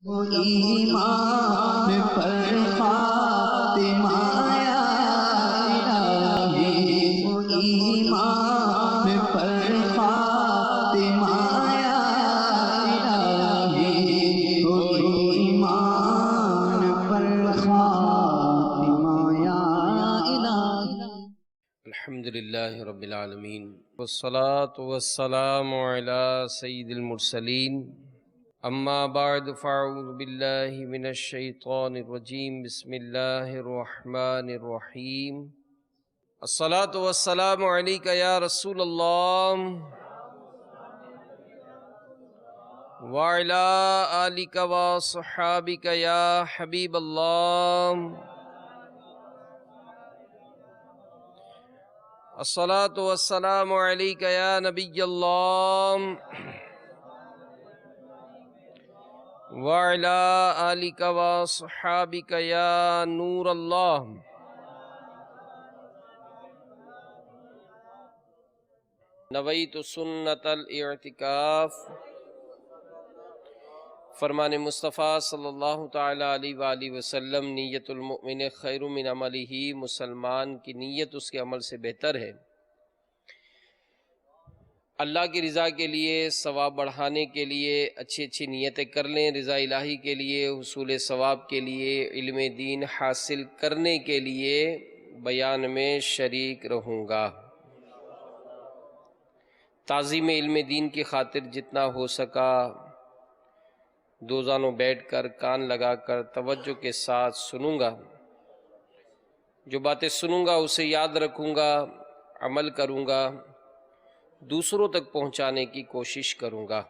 ایمان پر خاتمہ یا الہی، ایمان پر خاتمہ یا الہی، ایمان پر خاتمہ یا الہی۔ الحمدللہ رب العالمین والصلاة والسلام علی سید المرسلین، اما بعد فاعوذ باللہ من الشیطان الرجیم، بسم اللہ الرحمن الرحیم۔ الصلاة والسلام علیک یا رسول اللہ وعلی آلک وصحابک یا حبیب اللہ۔ الصلاة والسلام علیک یا نبی اللہ وعلی آلک وصحابک یا نور اللہ۔ نویت سنت الاعتکاف، فرمان مصطفیٰ صلی اللہ تعالی علیہ وآلہ وسلم، نیت المؤمن خیر من عملہ، مسلمان کی نیت اس کے عمل سے بہتر ہے۔ اللہ کی رضا کے لیے، ثواب بڑھانے کے لیے اچھی اچھی نیتیں کر لیں، رضا الہی کے لیے، حصول ثواب کے لیے، علم دین حاصل کرنے کے لیے بیان میں شریک رہوں گا۔ تعظیم علم دین کی خاطر جتنا ہو سکا دو زانوں بیٹھ کر، کان لگا کر توجہ کے ساتھ سنوں گا۔ جو باتیں سنوں گا اسے یاد رکھوں گا، عمل کروں گا، دوسروں تک پہنچانے کی کوشش کروں گا۔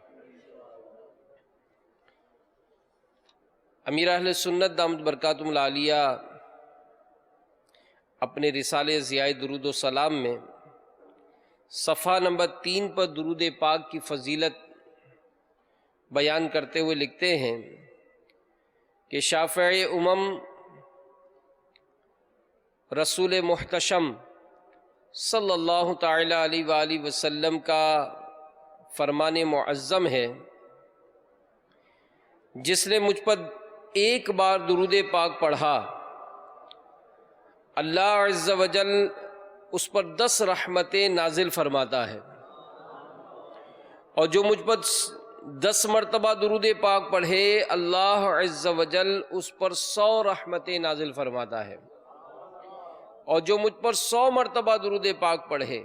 امیر اہل سنت دامت برکاتہم العالیہ اپنے رسالے ضیاء درود و سلام میں صفحہ نمبر 3 پر درود پاک کی فضیلت بیان کرتے ہوئے لکھتے ہیں کہ شافع امم رسول محتشم صلی اللہ تعالی علیہ وآلہ وسلم کا فرمان معظم ہے، جس نے مجھ پر ایک بار درود پاک پڑھا، اللہ عز و جل اس پر 10 رحمتیں نازل فرماتا ہے، اور جو مجھ پر 10 مرتبہ درود پاک پڑھے، اللہ عز و جل اس پر 100 رحمتیں نازل فرماتا ہے، اور جو مجھ پر 100 مرتبہ درود پاک پڑھے،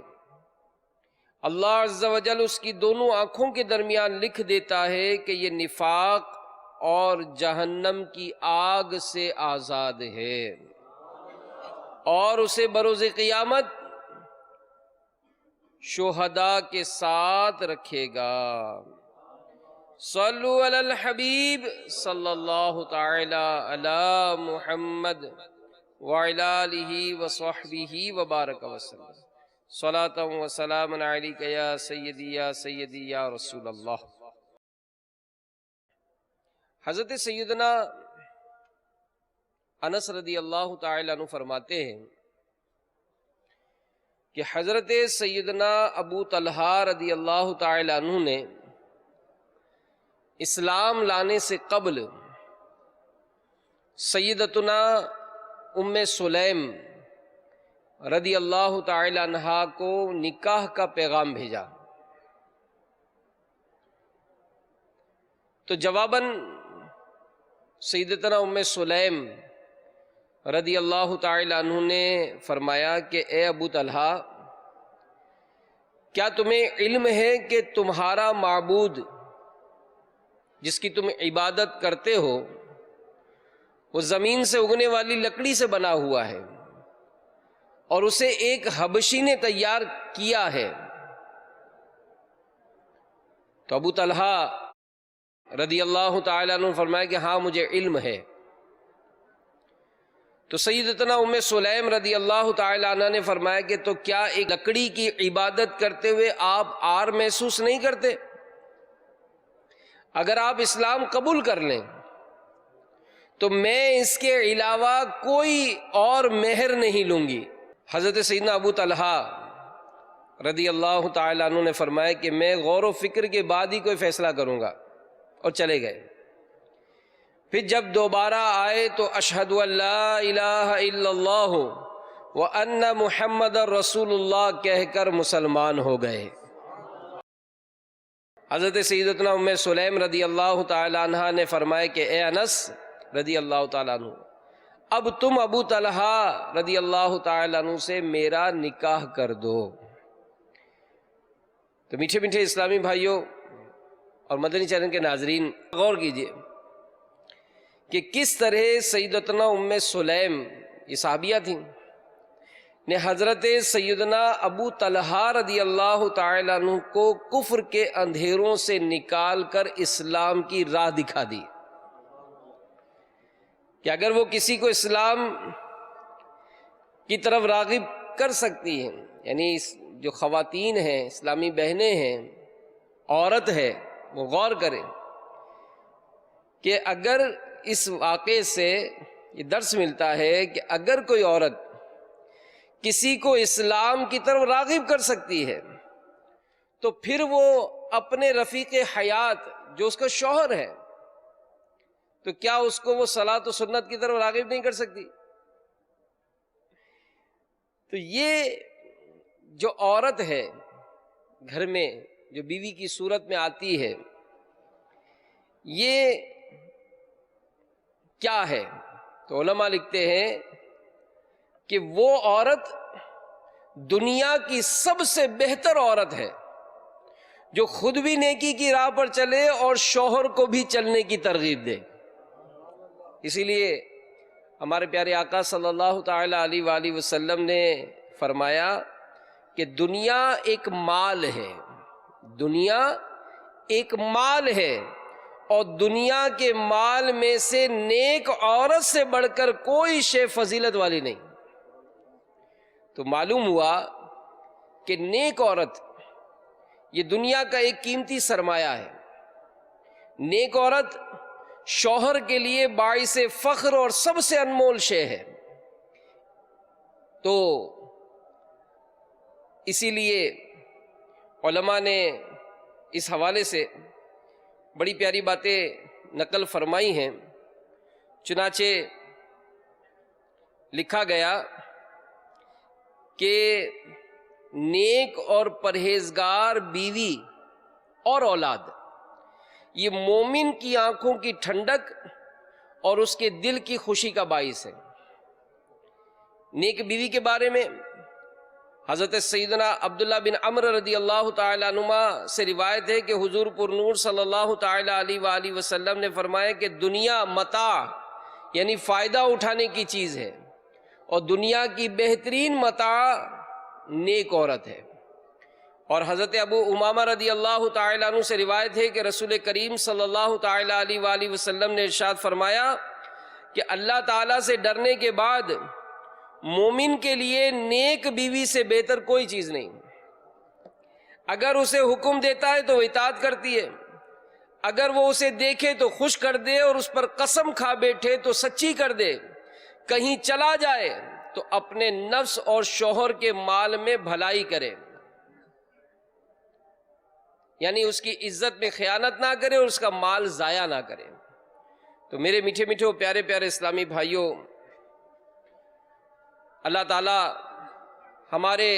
اللہ عز و جل اس کی دونوں آنکھوں کے درمیان لکھ دیتا ہے کہ یہ نفاق اور جہنم کی آگ سے آزاد ہے، اور اسے بروز قیامت شہداء کے ساتھ رکھے گا۔ صلو علی الحبیب صلی اللہ تعالی علی محمد وعلی آلہ وصحبہ وبارک وسلم، صلاۃ و سلام علیک یا سیدی یا رسول اللہ۔ حضرت سیدنا انس رضی اللہ تعالی عنہ فرماتے ہیں کہ حضرت سیدنا ابو طلحہ رضی اللہ تعالی عنہ نے اسلام لانے سے قبل سیدتنا ام سلیم رضی اللہ تعالی عنہا کو نکاح کا پیغام بھیجا، تو جواباً سیدتنا ام سلیم رضی اللہ تعالی عنہ نے فرمایا کہ اے ابو طلحہ، کیا تمہیں علم ہے کہ تمہارا معبود جس کی تم عبادت کرتے ہو وہ زمین سے اگنے والی لکڑی سے بنا ہوا ہے، اور اسے ایک حبشی نے تیار کیا ہے؟ تو ابو طلحہ رضی اللہ تعالیٰ عنہ فرمایا کہ ہاں مجھے علم ہے۔ تو سیدتنا ام سلیم رضی اللہ تعالیٰ عنہ نے فرمایا کہ تو کیا ایک لکڑی کی عبادت کرتے ہوئے آپ عار محسوس نہیں کرتے؟ اگر آپ اسلام قبول کر لیں تو میں اس کے علاوہ کوئی اور مہر نہیں لوں گی۔ حضرت سیدنا ابو طلحہ رضی اللہ تعالیٰ عنہ نے فرمایا کہ میں غور و فکر کے بعد ہی کوئی فیصلہ کروں گا، اور چلے گئے۔ پھر جب دوبارہ آئے تو اشہد ان لا الہ الا اللہ وان محمد رسول اللہ کہہ کر مسلمان ہو گئے۔ حضرت سیدتنا ام سلیم رضی اللہ تعالی عنہ نے فرمایا کہ اے انس رضی اللہ تعالی عنہ، اب تم ابو طلحہ رضی اللہ تعالی عنہ سے میرا نکاح کر دو۔ تو میٹھے میٹھے اسلامی بھائیوں اور مدنی چینل کے ناظرین، غور کیجئے کہ کس طرح سیدتنا ام سلیم، یہ صحابیہ تھیں، نے حضرت سیدنا ابو طلحہ رضی اللہ تعالی عنہ کو کفر کے اندھیروں سے نکال کر اسلام کی راہ دکھا دی کہ اگر وہ کسی کو اسلام کی طرف راغب کر سکتی ہیں، یعنی جو خواتین ہیں، اسلامی بہنیں ہیں، عورت ہے، وہ غور کریں کہ اگر اس واقعے سے یہ درس ملتا ہے کہ اگر کوئی عورت کسی کو اسلام کی طرف راغب کر سکتی ہے تو پھر وہ اپنے رفیق حیات جو اس کا شوہر ہے، تو کیا اس کو وہ صلاۃ و سنت کی طرف راغب نہیں کر سکتی؟ تو یہ جو عورت ہے گھر میں، جو بیوی کی صورت میں آتی ہے، یہ کیا ہے؟ تو علماء لکھتے ہیں کہ وہ عورت دنیا کی سب سے بہتر عورت ہے جو خود بھی نیکی کی راہ پر چلے اور شوہر کو بھی چلنے کی ترغیب دے۔ اسی لیے ہمارے پیارے آقا صلی اللہ تعالی علیہ وآلہ وسلم نے فرمایا کہ دنیا ایک مال ہے، دنیا ایک مال ہے، اور دنیا کے مال میں سے نیک عورت سے بڑھ کر کوئی شے فضیلت والی نہیں۔ تو معلوم ہوا کہ نیک عورت یہ دنیا کا ایک قیمتی سرمایہ ہے۔ نیک عورت شوہر کے لیے باعث فخر اور سب سے انمول شے ہے۔ تو اسی لیے علماء نے اس حوالے سے بڑی پیاری باتیں نقل فرمائی ہیں۔ چنانچہ لکھا گیا کہ نیک اور پرہیزگار بیوی اور اولاد یہ مومن کی آنکھوں کی ٹھنڈک اور اس کے دل کی خوشی کا باعث ہے۔ نیک بیوی کے بارے میں حضرت سیدنا عبداللہ بن عمر رضی اللہ تعالی عنہما سے روایت ہے کہ حضور پر نور صلی اللہ تعالی علیہ وآلہ وسلم نے فرمایا کہ دنیا متاع یعنی فائدہ اٹھانے کی چیز ہے، اور دنیا کی بہترین متاع نیک عورت ہے۔ اور حضرت ابو امامہ رضی اللہ تعالی عنہ سے روایت ہے کہ رسول کریم صلی اللہ تعالی علیہ وآلہ وسلم نے ارشاد فرمایا کہ اللہ تعالیٰ سے ڈرنے کے بعد مومن کے لیے نیک بیوی سے بہتر کوئی چیز نہیں۔ اگر اسے حکم دیتا ہے تو وہ اطاعت کرتی ہے، اگر وہ اسے دیکھے تو خوش کر دے اور اس پر قسم کھا بیٹھے تو سچی کر دے، کہیں چلا جائے تو اپنے نفس اور شوہر کے مال میں بھلائی کرے، یعنی اس کی عزت میں خیانت نہ کرے اور اس کا مال ضائع نہ کرے۔ تو میرے میٹھے میٹھے اور پیارے پیارے اسلامی بھائیوں، اللہ تعالی ہمارے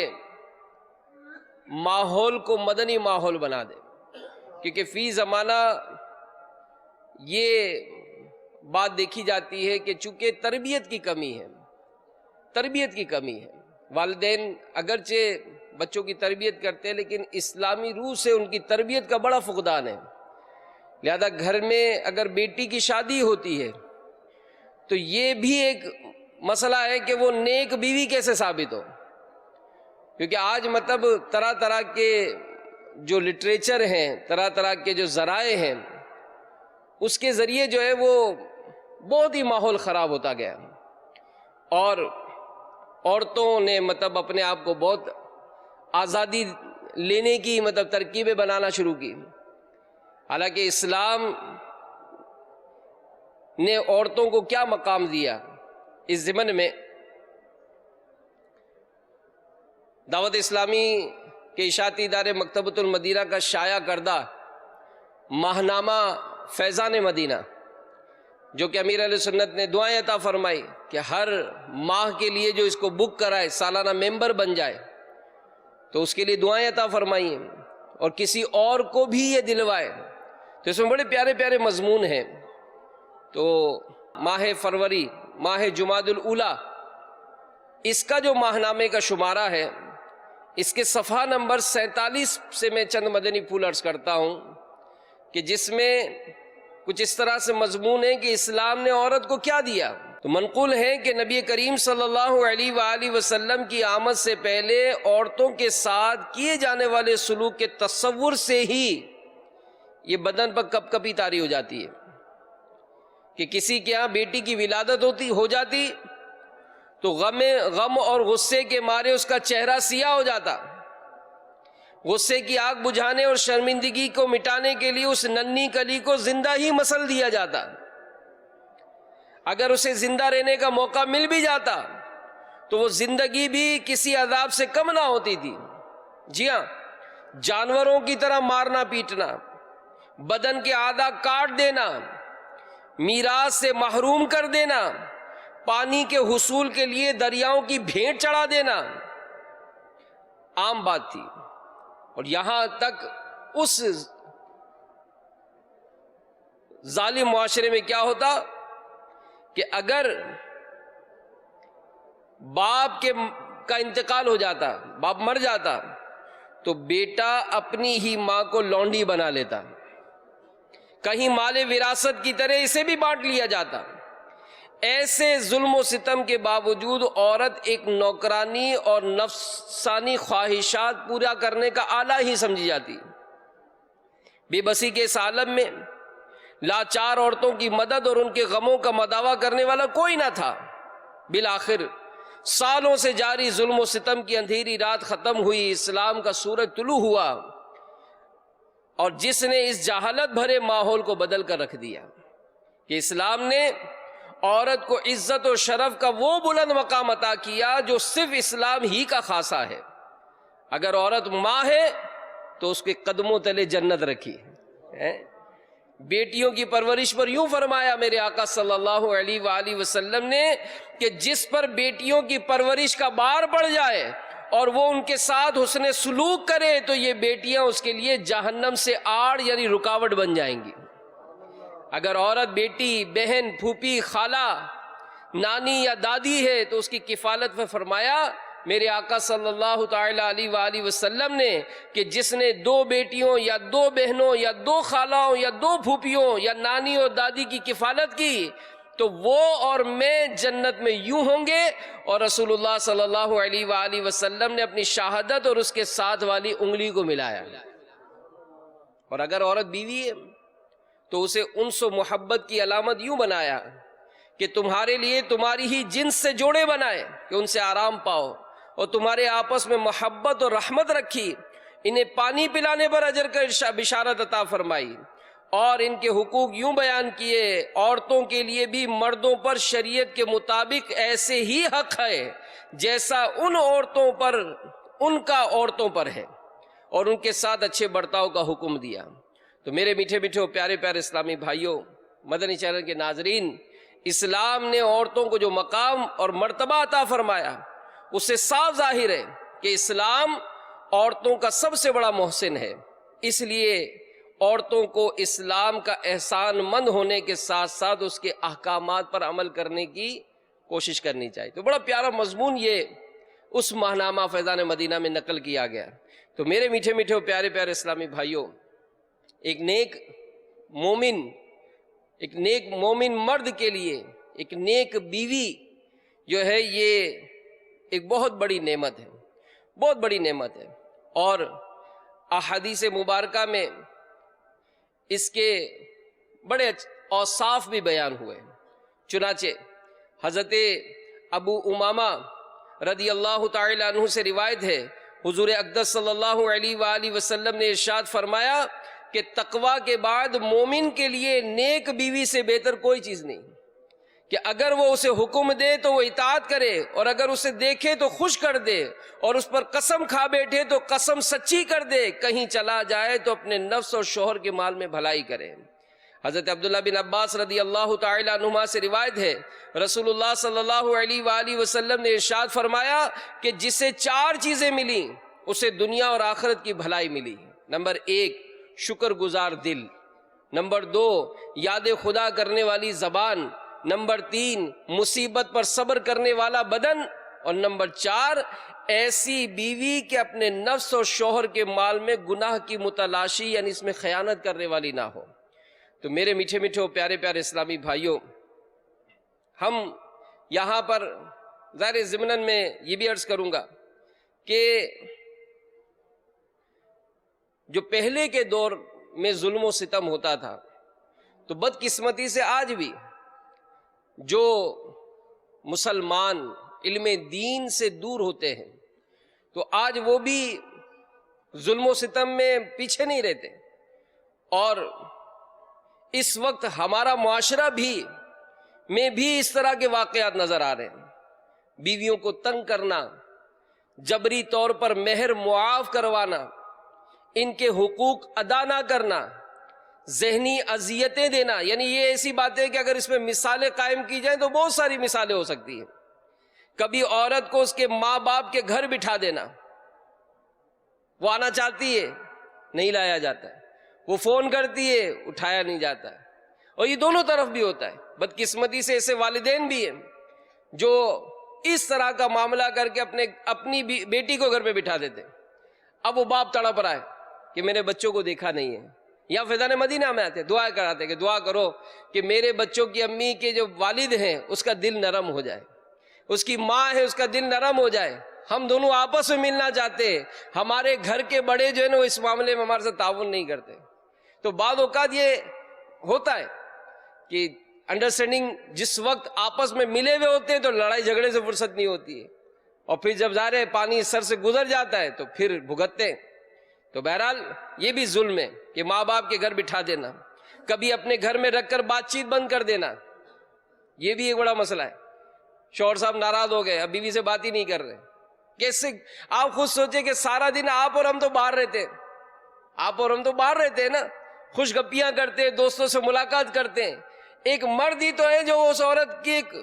ماحول کو مدنی ماحول بنا دے، کیونکہ فی زمانہ یہ بات دیکھی جاتی ہے کہ چونکہ تربیت کی کمی ہے، تربیت کی کمی ہے، والدین اگرچہ بچوں کی تربیت کرتے ہیں لیکن اسلامی روح سے ان کی تربیت کا بڑا فقدان ہے۔ لہذا گھر میں اگر بیٹی کی شادی ہوتی ہے تو یہ بھی ایک مسئلہ ہے کہ وہ نیک بیوی کیسے ثابت ہو، کیونکہ آج مطلب طرح طرح کے جو لٹریچر ہیں، طرح طرح کے جو ذرائع ہیں، اس کے ذریعے جو ہے وہ بہت ہی ماحول خراب ہوتا گیا، اور عورتوں نے مطلب اپنے آپ کو بہت آزادی لینے کی مطلب ترکیبیں بنانا شروع کی، حالانکہ اسلام نے عورتوں کو کیا مقام دیا۔ اس ضمن میں دعوت اسلامی کے اشاعتی ادارے مکتبۃ المدینہ کا شائع کردہ ماہنامہ فیضان مدینہ جو کہ امیر علیہ سنت نے دعائیں عطا فرمائی کہ ہر ماہ کے لیے جو اس کو بک کرائے، سالانہ ممبر بن جائے، تو اس کے لیے دعائیں عطا فرمائی اور کسی اور کو بھی یہ دلوائے۔ تو اس میں بڑے پیارے پیارے مضمون ہیں۔ تو ماہ فروری، ماہ جمادی الاولیٰ، اس کا جو ماہنامے کا شمارہ ہے، اس کے صفحہ نمبر 47 سے میں چند مدنی پھول عرض کرتا ہوں کہ جس میں کچھ اس طرح سے مضمون ہے کہ اسلام نے عورت کو کیا دیا۔ تو منقول ہے کہ نبی کریم صلی اللہ علیہ وآلہ وسلم کی آمد سے پہلے عورتوں کے ساتھ کیے جانے والے سلوک کے تصور سے ہی یہ بدن پر کپ کپی طاری ہو جاتی ہے کہ کسی کے ہاں بیٹی کی ولادت ہو جاتی تو غم اور غصے کے مارے اس کا چہرہ سیاہ ہو جاتا۔ غصے کی آگ بجھانے اور شرمندگی کو مٹانے کے لیے اس ننھی کلی کو زندہ ہی مسل دیا جاتا۔ اگر اسے زندہ رہنے کا موقع مل بھی جاتا تو وہ زندگی بھی کسی عذاب سے کم نہ ہوتی تھی۔ جی ہاں، جانوروں کی طرح مارنا پیٹنا، بدن کے اعضاء کاٹ دینا، میراث سے محروم کر دینا، پانی کے حصول کے لیے دریاؤں کی بھیٹ چڑھا دینا عام بات تھی۔ اور یہاں تک اس ظالم معاشرے میں کیا ہوتا کہ اگر باپ کا انتقال ہو جاتا، باپ مر جاتا، تو بیٹا اپنی ہی ماں کو لونڈی بنا لیتا، کہیں مال وراثت کی طرح اسے بھی بانٹ لیا جاتا۔ ایسے ظلم و ستم کے باوجود عورت ایک نوکرانی اور نفسانی خواہشات پورا کرنے کا آلہ ہی سمجھی جاتی۔ بے بسی کے اس عالم میں لاچار عورتوں کی مدد اور ان کے غموں کا مداوع کرنے والا کوئی نہ تھا۔ بالآخر سالوں سے جاری ظلم و ستم کی اندھیری رات ختم ہوئی، اسلام کا سورج طلوع ہوا، اور جس نے اس جہالت بھرے ماحول کو بدل کر رکھ دیا کہ اسلام نے عورت کو عزت و شرف کا وہ بلند مقام عطا کیا جو صرف اسلام ہی کا خاصہ ہے۔ اگر عورت ماں ہے تو اس کے قدموں تلے جنت رکھی ہے۔ بیٹیوں کی پرورش پر یوں فرمایا میرے آقا صلی اللہ علیہ وآلہ وسلم نے کہ جس پر بیٹیوں کی پرورش کا بار پڑ جائے اور وہ ان کے ساتھ حسن سلوک کرے تو یہ بیٹیاں اس کے لیے جہنم سے آڑ یعنی رکاوٹ بن جائیں گی۔ اگر عورت بیٹی، بہن، پھوپھی، خالہ، نانی یا دادی ہے تو اس کی کفالت میں فرمایا میرے آقا صلی اللہ تعالی علیہ وآلہ وسلم نے کہ جس نے 2 بیٹیوں یا 2 بہنوں یا 2 خالوں یا 2 پھوپھیوں یا نانی اور دادی کی کفالت کی تو وہ اور میں جنت میں یوں ہوں گے۔ اور رسول اللہ صلی اللہ علیہ وآلہ وسلم نے اپنی شہادت اور اس کے ساتھ والی انگلی کو ملایا۔ اور اگر عورت بیوی ہے تو اسے انس و محبت کی علامت یوں بنایا کہ تمہارے لیے تمہاری ہی جنس سے جوڑے بنائے کہ ان سے آرام پاؤ، اور تمہارے آپس میں محبت اور رحمت رکھی، انہیں پانی پلانے پر اجر کا بشارت عطا فرمائی، اور ان کے حقوق یوں بیان کیے عورتوں کے لیے بھی مردوں پر شریعت کے مطابق ایسے ہی حق ہے جیسا ان عورتوں پر ان کا عورتوں پر ہے، اور ان کے ساتھ اچھے برتاؤ کا حکم دیا۔ تو میرے میٹھے میٹھے اور پیارے پیارے اسلامی بھائیوں، مدنی چینل کے ناظرین، اسلام نے عورتوں کو جو مقام اور مرتبہ عطا فرمایا اس سے صاف ظاہر ہے کہ اسلام عورتوں کا سب سے بڑا محسن ہے۔ اس لیے عورتوں کو اسلام کا احسان مند ہونے کے ساتھ ساتھ اس کے احکامات پر عمل کرنے کی کوشش کرنی چاہیے۔ تو بڑا پیارا مضمون یہ اس ماہنامہ فیضان مدینہ میں نقل کیا گیا۔ تو میرے میٹھے میٹھے اور پیارے پیارے اسلامی بھائیوں، ایک نیک مومن مرد کے لیے ایک نیک بیوی جو ہے یہ ایک بہت بڑی نعمت ہے، بہت بڑی نعمت ہے۔ اور احادیث مبارکہ میں اس کے بڑے اوصاف بھی بیان ہوئے۔ چنانچہ حضرت ابو امامہ رضی اللہ تعالی عنہ سے روایت ہے، حضور اقدس صلی اللہ علیہ وآلہ وسلم نے ارشاد فرمایا کہ تقوی کے بعد مومن کے لیے نیک بیوی سے بہتر کوئی چیز نہیں، کہ اگر وہ اسے حکم دے تو وہ اطاعت کرے، اور اگر اسے دیکھے تو خوش کر دے، اور اس پر قسم کھا بیٹھے تو قسم سچی کر دے، کہیں چلا جائے تو اپنے نفس اور شوہر کے مال میں بھلائی کرے۔ حضرت عبداللہ بن عباس رضی اللہ تعالی عنہما سے روایت ہے، رسول اللہ صلی اللہ علیہ وآلہ وسلم نے ارشاد فرمایا کہ جسے 4 چیزیں ملیں اسے دنیا اور آخرت کی بھلائی ملی۔ نمبر 1 شکر گزار دل، نمبر 2 یاد خدا کرنے والی زبان، نمبر 3 مصیبت پر صبر کرنے والا بدن، اور نمبر 4 ایسی بیوی کہ اپنے نفس اور شوہر کے مال میں گناہ کی متلاشی یعنی اس میں خیانت کرنے والی نہ ہو۔ تو میرے میٹھے میٹھے اور پیارے پیارے اسلامی بھائیوں، ہم یہاں پر ظاہر ضمناً میں یہ بھی عرض کروں گا کہ جو پہلے کے دور میں ظلم و ستم ہوتا تھا، تو بدقسمتی سے آج بھی جو مسلمان علم دین سے دور ہوتے ہیں تو آج وہ بھی ظلم و ستم میں پیچھے نہیں رہتے، اور اس وقت ہمارا معاشرہ میں بھی اس طرح کے واقعات نظر آ رہے ہیں۔ بیویوں کو تنگ کرنا، جبری طور پر مہر معاف کروانا، ان کے حقوق ادا نہ کرنا، ذہنی اذیتیں دینا، یعنی یہ ایسی باتیں کہ اگر اس میں مثالیں قائم کی جائیں تو بہت ساری مثالیں ہو سکتی ہیں۔ کبھی عورت کو اس کے ماں باپ کے گھر بٹھا دینا، وہ آنا چاہتی ہے نہیں لایا جاتا ہے، وہ فون کرتی ہے اٹھایا نہیں جاتا ہے، اور یہ دونوں طرف بھی ہوتا ہے۔ بدقسمتی سے ایسے والدین بھی ہیں جو اس طرح کا معاملہ کر کے اپنی بیٹی کو گھر پہ بٹھا دیتے ہیں۔ اب وہ باپ تڑپ رہا ہے کہ میرے بچوں کو دیکھا نہیں ہے، یا فیضان مدینہ میں آتے دعا کراتے کہ دعا کرو کہ میرے بچوں کی امی کے جو والد ہیں اس کا دل نرم ہو جائے، اس کی ماں ہے اس کا دل نرم ہو جائے، ہم دونوں آپس میں ملنا چاہتے ہیں، ہمارے گھر کے بڑے جو ہے نا وہ اس معاملے میں ہمارے ساتھ تعاون نہیں کرتے۔ تو بعض اوقات یہ ہوتا ہے کہ انڈرسٹینڈنگ جس وقت آپس میں ملے ہوئے ہوتے ہیں تو لڑائی جھگڑے سے فرصت نہیں ہوتی ہے، اور پھر جب ظاہر ہے پانی سر سے گزر جاتا ہے تو پھر بھگتتے ہیں۔ تو بہرحال یہ بھی ظلم ہے کہ ماں باپ کے گھر بٹھا دینا، کبھی اپنے گھر میں رکھ کر بات چیت بند کر دینا، یہ بھی ایک بڑا مسئلہ ہے۔ شوہر صاحب ناراض ہو گئے، اب بیوی سے بات ہی نہیں کر رہے، کیسے؟ آپ خود سوچیں کہ سارا دن آپ اور ہم تو باہر رہتے ہیں، نا، خوش گپیاں کرتے ہیں، دوستوں سے ملاقات کرتے ہیں۔ ایک مرد ہی تو ہے جو اس عورت کی ایک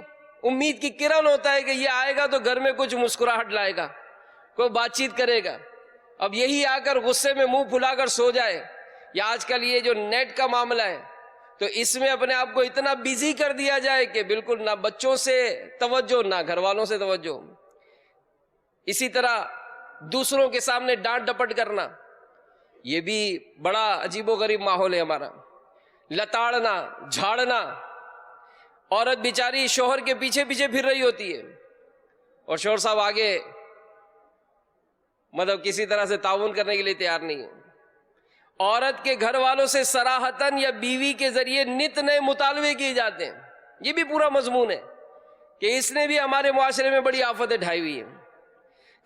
امید کی کرن ہوتا ہے کہ یہ آئے گا تو گھر میں کچھ مسکراہٹ لائے گا، کوئی بات چیت کرے گا۔ اب یہی آ کر غصے میں منہ پھلا کر سو جائے، یا آج کل یہ جو نیٹ کا معاملہ ہے تو اس میں اپنے آپ کو اتنا بیزی کر دیا جائے کہ بالکل نہ بچوں سے توجہ نہ گھر والوں سے توجہ۔ اسی طرح دوسروں کے سامنے ڈانٹ ڈپٹ کرنا، یہ بھی بڑا عجیب و غریب ماحول ہے ہمارا۔ لتاڑنا، جھاڑنا، عورت بیچاری شوہر کے پیچھے پیچھے پھر رہی ہوتی ہے اور شوہر صاحب آگے مطلب کسی طرح سے تعاون کرنے کے لیے تیار نہیں ہے۔ عورت کے گھر والوں سے صراحتاً یا بیوی کے ذریعے نت نئے مطالبے کیے جاتے ہیں، یہ بھی پورا مضمون ہے کہ اس نے بھی ہمارے معاشرے میں بڑی آفتیں ڈھائی ہوئی ہیں۔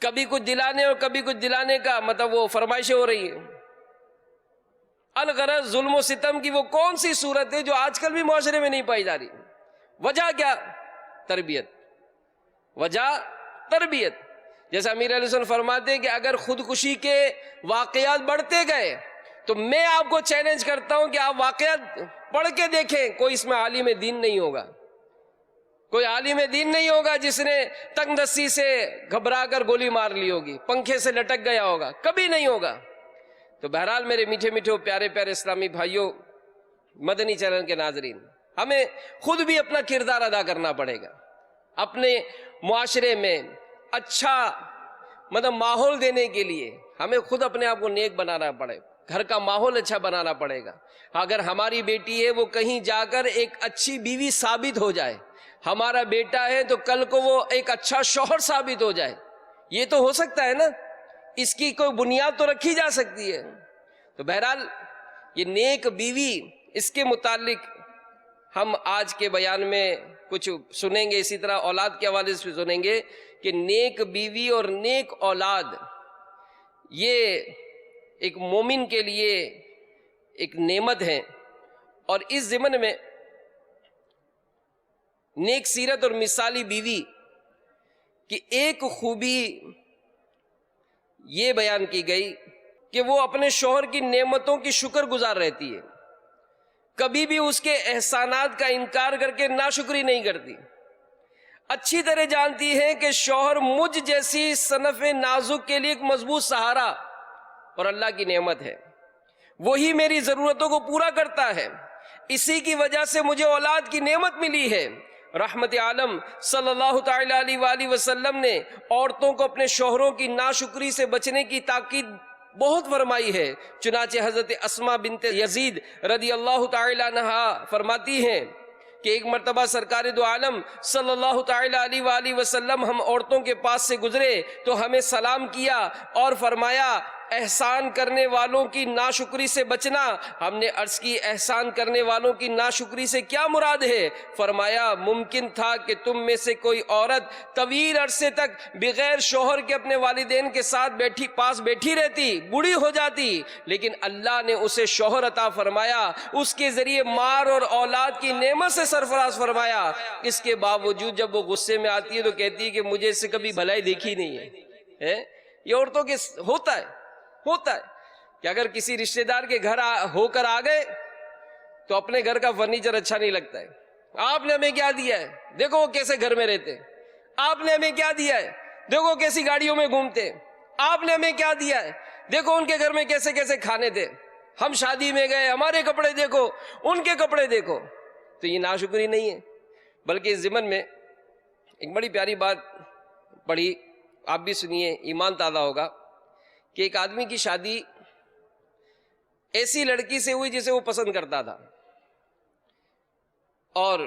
کبھی کچھ دلانے اور کبھی کچھ دلانے کا مطلب وہ فرمائشیں ہو رہی ہیں۔ الغرض ظلم و ستم کی وہ کون سی صورت ہے جو آج کل بھی معاشرے میں نہیں پائی جا رہی؟ وجہ کیا؟ تربیت۔ وجہ تربیت۔ جیسا امیر علیہ السلام فرماتے ہیں کہ اگر خودکشی کے واقعات بڑھتے گئے تو میں آپ کو چیلنج کرتا ہوں کہ آپ واقعات پڑھ کے دیکھیں، کوئی اس میں عالم دین نہیں ہوگا، کوئی عالم دین نہیں ہوگا جس نے تنگ دستی سے گھبرا کر گولی مار لی ہوگی، پنکھے سے لٹک گیا ہوگا، کبھی نہیں ہوگا۔ تو بہرحال میرے میٹھے میٹھے پیارے پیارے اسلامی بھائیوں، مدنی چینل کے ناظرین، ہمیں خود بھی اپنا کردار ادا کرنا پڑے گا، اپنے معاشرے میں اچھا مطلب ماحول دینے کے لیے ہمیں خود اپنے آپ کو نیک بنانا پڑے، گھر کا ماحول اچھا بنانا پڑے گا۔ اگر ہماری بیٹی ہے وہ کہیں جا کر ایک اچھی بیوی ثابت ہو جائے، ہمارا بیٹا ہے تو کل کو وہ ایک اچھا شوہر ثابت ہو جائے، یہ تو ہو سکتا ہے نا، اس کی کوئی بنیاد تو رکھی جا سکتی ہے۔ تو بہرحال یہ نیک بیوی، اس کے متعلق ہم آج کے بیان میں کچھ سنیں گے، اسی طرح اولاد کے حوالے سے سنیں گے کہ نیک بیوی اور نیک اولاد یہ ایک مومن کے لیے ایک نعمت ہے، اور اس ضمن میں نیک سیرت اور مثالی بیوی کی ایک خوبی یہ بیان کی گئی کہ وہ اپنے شوہر کی نعمتوں کی شکر گزار رہتی ہے۔ کبھی بھی اس کے احسانات کا انکار کر کے ناشکری نہیں کرتی، اچھی طرح جانتی ہے کہ شوہر مجھ جیسی صنف نازک کے لیے ایک مضبوط سہارا اور اللہ کی نعمت ہے، وہی میری ضرورتوں کو پورا کرتا ہے، اسی کی وجہ سے مجھے اولاد کی نعمت ملی ہے۔ رحمت عالم صلی اللہ تعالی علیہ وآلہ وسلم نے عورتوں کو اپنے شوہروں کی ناشکری سے بچنے کی تاکید بہت فرمائی ہے، چنانچہ حضرت اسماء بنت یزید رضی اللہ تعالی عنہا فرماتی ہیں کہ ایک مرتبہ سرکار دو عالم صلی اللہ تعالی علیہ وآلہ وسلم ہم عورتوں کے پاس سے گزرے تو ہمیں سلام کیا اور فرمایا احسان کرنے والوں کی ناشکری سے بچنا۔ ہم نے عرض کی احسان کرنے والوں کی ناشکری سے کیا مراد ہے؟ فرمایا ممکن تھا کہ تم میں سے کوئی عورت طویل عرصے تک بغیر شوہر کے اپنے والدین کے ساتھ پاس بیٹھی رہتی، بوڑھی ہو جاتی، لیکن اللہ نے اسے شوہر عطا فرمایا، اس کے ذریعے مال اور اولاد کی نعمت سے سرفراز فرمایا۔ اس کے باوجود جب وہ غصے میں آتی ہے تو کہتی ہے کہ مجھے اس سے کبھی بھلائی دیکھی نہیں ہے۔ یہ عورتوں کے ہوتا ہے کہ اگر کسی رشتہ دار کے گھر ہو کر آ گئے تو اپنے گھر کا فرنیچر اچھا نہیں لگتا ہے، آپ نے ہمیں کیا دیا ہے، دیکھو وہ کیسے گھر میں رہتے، آپ نے ہمیں کیا دیا ہے، دیکھو کیسی گاڑیوں میں گھومتے، آپ نے ہمیں کیا دیا ہے، دیکھو ان کے گھر میں کیسے کیسے کھانے تھے، ہم شادی میں گئے ہمارے کپڑے دیکھو، ان کے کپڑے دیکھو۔ تو یہ ناشکری نہیں ہے، بلکہ اس ضمن میں ایک بڑی پیاری بات پڑھی، آپ بھی سنیے، ایمان تازہ ہوگا، کہ ایک آدمی کی شادی ایسی لڑکی سے ہوئی جسے وہ پسند کرتا تھا، اور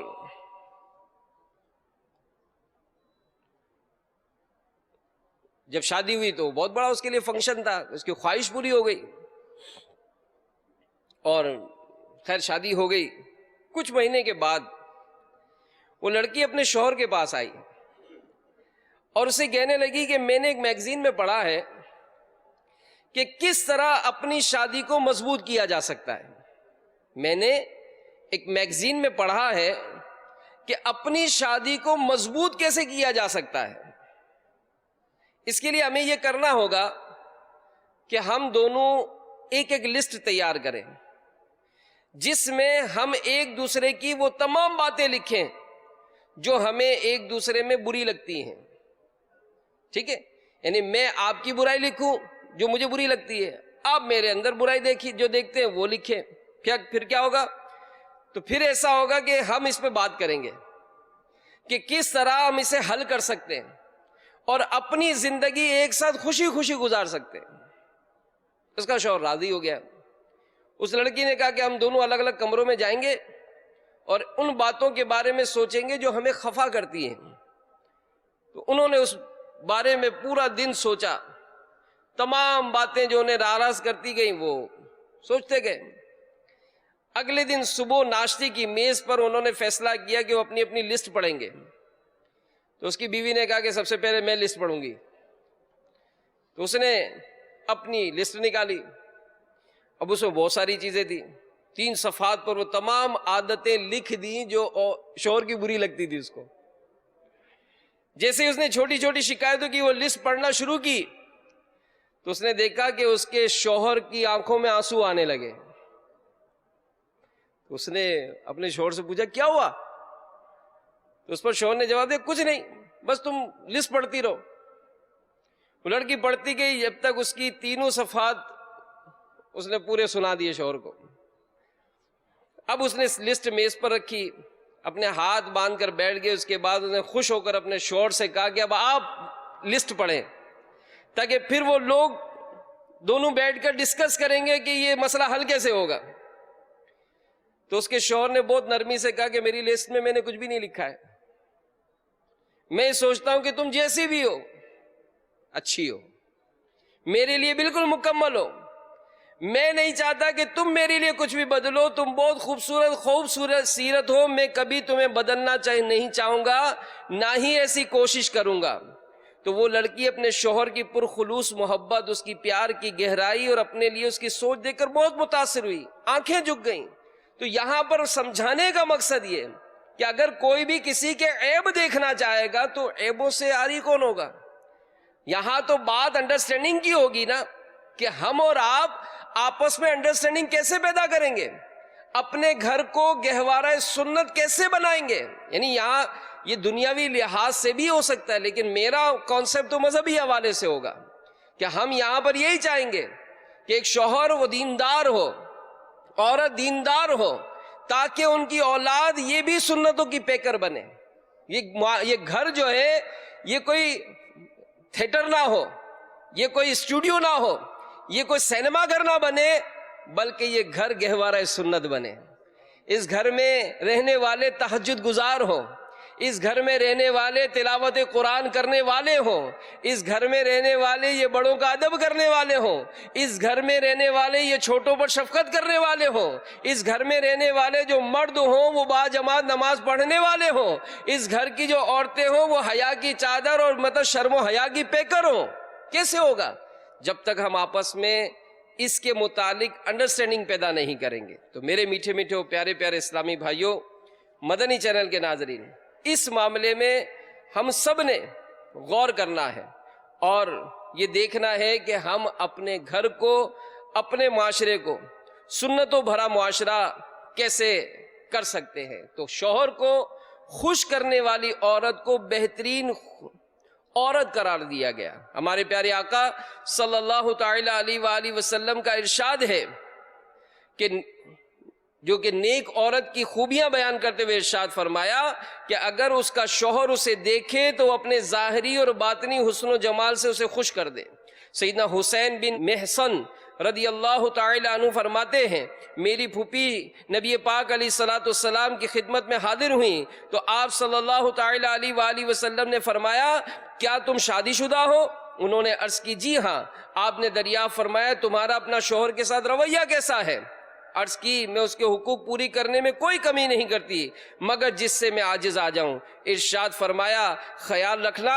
جب شادی ہوئی تو بہت بڑا اس کے لیے فنکشن تھا، اس کی خواہش پوری ہو گئی، اور خیر شادی ہو گئی۔ کچھ مہینے کے بعد وہ لڑکی اپنے شوہر کے پاس آئی اور اسے کہنے لگی کہ میں نے ایک میگزین میں پڑھا ہے کہ کس طرح اپنی شادی کو مضبوط کیا جا سکتا ہے، میں نے ایک میگزین میں پڑھا ہے کہ اپنی شادی کو مضبوط کیسے کیا جا سکتا ہے۔ اس کے لیے ہمیں یہ کرنا ہوگا کہ ہم دونوں ایک لسٹ تیار کریں جس میں ہم ایک دوسرے کی وہ تمام باتیں لکھیں جو ہمیں ایک دوسرے میں بری لگتی ہیں، ٹھیک ہے؟ یعنی میں آپ کی برائی لکھوں جو مجھے بری لگتی ہے، آپ میرے اندر برائی جو دیکھتے ہیں وہ لکھیں، پھر کیا ہوگا؟ تو پھر ایسا ہوگا کہ ہم اس پہ بات کریں گے کہ کس طرح ہم اسے حل کر سکتے ہیں اور اپنی زندگی ایک ساتھ خوشی خوشی گزار سکتے ہیں۔ اس کا شوہر راضی ہو گیا۔ اس لڑکی نے کہا کہ ہم دونوں الگ الگ کمروں میں جائیں گے اور ان باتوں کے بارے میں سوچیں گے جو ہمیں خفا کرتی ہیں۔ تو انہوں نے اس بارے میں پورا دن سوچا، تمام باتیں جو انہیں ناراض کرتی گئیں وہ سوچتے گئے۔ اگلے دن صبح ناشتے کی میز پر انہوں نے فیصلہ کیا کہ وہ اپنی اپنی لسٹ پڑھیں گے۔ تو اس کی بیوی نے کہا کہ سب سے پہلے میں لسٹ پڑھوں گی۔ تو اس نے اپنی لسٹ نکالی، اب اس میں بہت ساری چیزیں تھیں، 3 صفحات پر وہ تمام عادتیں لکھ دیں جو شوہر کی بری لگتی تھی اس کو۔ جیسے اس نے چھوٹی چھوٹی شکایتوں کی وہ لسٹ پڑھنا شروع کی تو اس نے دیکھا کہ اس کے شوہر کی آنکھوں میں آنسو آنے لگے۔ تو اس نے اپنے شوہر سے پوچھا کیا ہوا؟ تو اس پر شوہر نے جواب دیا کچھ نہیں، بس تم لسٹ پڑھتی رہو۔ وہ لڑکی پڑھتی گئی جب تک اس کی 3 صفحات اس نے پورے سنا دیے شوہر کو۔ اب اس نے لسٹ میز پر رکھی، اپنے ہاتھ باندھ کر بیٹھ گئے۔ اس کے بعد اس نے خوش ہو کر اپنے شوہر سے کہا کہ اب آپ لسٹ پڑھیں تاکہ پھر وہ لوگ دونوں بیٹھ کر ڈسکس کریں گے کہ یہ مسئلہ حل کیسے ہوگا۔ تو اس کے شوہر نے بہت نرمی سے کہا کہ میری لسٹ میں نے کچھ بھی نہیں لکھا ہے، میں سوچتا ہوں کہ تم جیسی بھی ہو اچھی ہو، میرے لیے بالکل مکمل ہو، میں نہیں چاہتا کہ تم میرے لیے کچھ بھی بدلو، تم بہت خوبصورت سیرت ہو، میں کبھی تمہیں بدلنا نہیں چاہوں گا، نہ ہی ایسی کوشش کروں گا۔ تو وہ لڑکی اپنے شوہر کی پرخلوص محبت، اس کی پیار کی گہرائی اور اپنے لیے اس کی سوچ دیکھ کر بہت متاثر ہوئی، آنکھیں جھک گئیں۔ تو یہاں پر سمجھانے کا مقصد یہ کہ اگر کوئی بھی کسی کے عیب دیکھنا چاہے گا تو عیبوں سے عاری کون ہوگا؟ یہاں تو بات انڈرسٹینڈنگ کی ہوگی نا، کہ ہم اور آپ آپس میں انڈرسٹینڈنگ کیسے پیدا کریں گے؟ اپنے گھر کو گہوارہ سنت کیسے بنائیں گے؟ یعنی یہاں یہ دنیاوی لحاظ سے بھی ہو سکتا ہے، لیکن میرا کانسیپٹ تو مذہبی حوالے سے ہوگا کہ ہم یہاں پر یہی چاہیں گے کہ ایک شوہر وہ دیندار ہو، عورت دیندار ہو، تاکہ ان کی اولاد یہ بھی سنتوں کی پیکر بنے۔ یہ گھر جو ہے یہ کوئی تھیٹر نہ ہو، یہ کوئی اسٹوڈیو نہ ہو، یہ کوئی سینما گھر نہ بنے، بلکہ یہ گھر گہوارہ سنت بنے۔ اس گھر میں رہنے والے تہجد گزار ہوں، اس گھر میں رہنے والے تلاوت قرآن کرنے والے ہوں، اس گھر میں رہنے والے یہ بڑوں کا ادب کرنے والے ہوں، اس گھر میں رہنے والے یہ چھوٹوں پر شفقت کرنے والے ہوں، اس گھر میں رہنے والے جو مرد ہوں وہ باجماعت نماز پڑھنے والے ہوں، اس گھر کی جو عورتیں ہوں وہ حیا کی چادر اور مطلب شرم و حیا کی پیکر ہوں۔ کیسے ہوگا؟ جب تک ہم آپس میں اس کے متعلق انڈرسٹینڈنگ پیدا نہیں کریں گے۔ تو میرے میٹھے میٹھے و پیارے پیارے اسلامی بھائیوں، مدنی چینل کے ناظرین، اس معاملے میں ہم سب نے غور کرنا ہے اور یہ دیکھنا ہے کہ ہم اپنے گھر کو، اپنے معاشرے کو سنتوں بھرا معاشرہ کیسے کر سکتے ہیں۔ تو شوہر کو خوش کرنے والی عورت کو بہترین عورت قرار دیا گیا۔ ہمارے پیارے آقا صلی اللہ تعالی علیہ وآلہ وسلم کا ارشاد ہے کہ جو کہ نیک عورت کی خوبیاں بیان کرتے ہوئے ارشاد فرمایا کہ اگر اس کا شوہر اسے دیکھے تو اپنے ظاہری اور باطنی حسن و جمال سے اسے خوش کر دے۔ سیدنا حسین بن محسن رضی اللہ تعالی عنہ فرماتے ہیں، میری پھوپھی نبی پاک علیہ الصلوۃ والسلام کی خدمت میں حاضر ہوئیں تو آپ صلی اللہ تعالی علیہ وآلہ وسلم نے فرمایا، کیا تم شادی شدہ ہو؟ انہوں نے عرض کی جی ہاں۔ آپ نے دریافت فرمایا، تمہارا اپنا شوہر کے ساتھ رویہ کیسا ہے؟ عرض کی، میں اس کے حقوق پوری کرنے میں کوئی کمی نہیں کرتی مگر جس سے میں عاجز آ جاؤں۔ ارشاد فرمایا، خیال رکھنا